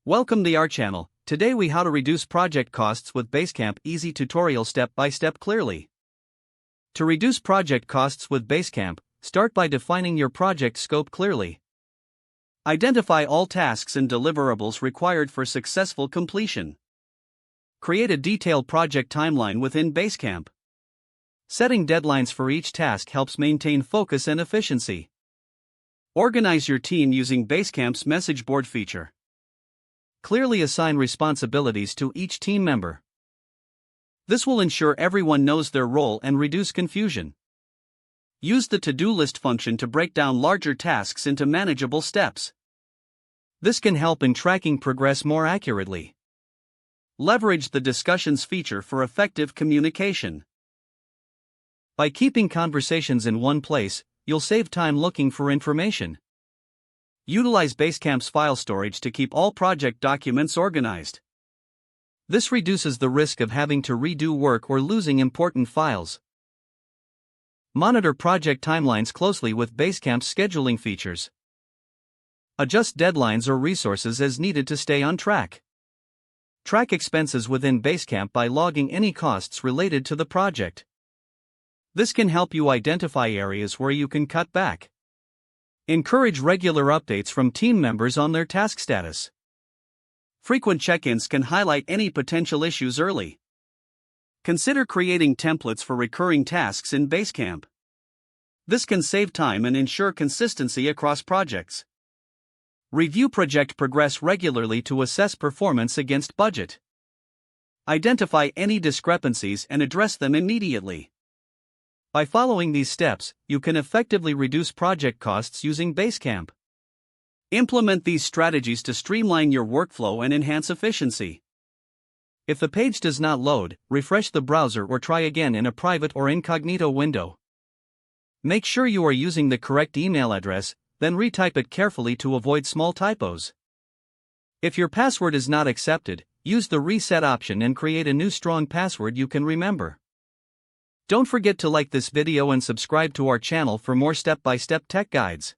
Welcome to our channel. Today we how to reduce project costs with Basecamp easy tutorial step by step clearly. To reduce project costs with Basecamp, start by defining your project scope clearly. Identify all tasks and deliverables required for successful completion. Create a detailed project timeline within Basecamp. Setting deadlines for each task helps maintain focus and efficiency. Organize your team using Basecamp's message board feature. Clearly assign responsibilities to each team member. This will ensure everyone knows their role and reduce confusion. Use the to-do list function to break down larger tasks into manageable steps. This can help in tracking progress more accurately. Leverage the discussions feature for effective communication. By keeping conversations in one place, you'll save time looking for information. Utilize Basecamp's file storage to keep all project documents organized. This reduces the risk of having to redo work or losing important files. Monitor project timelines closely with Basecamp's scheduling features. Adjust deadlines or resources as needed to stay on track. Track expenses within Basecamp by logging any costs related to the project. This can help you identify areas where you can cut back. Encourage regular updates from team members on their task status. Frequent check-ins can highlight any potential issues early. Consider creating templates for recurring tasks in Basecamp. This can save time and ensure consistency across projects. Review project progress regularly to assess performance against budget. Identify any discrepancies and address them immediately. By following these steps, you can effectively reduce project costs using Basecamp. Implement these strategies to streamline your workflow and enhance efficiency. If the page does not load, refresh the browser or try again in a private or incognito window. Make sure you are using the correct email address, then retype it carefully to avoid small typos. If your password is not accepted, use the reset option and create a new strong password you can remember. Don't forget to like this video and subscribe to our channel for more step-by-step tech guides.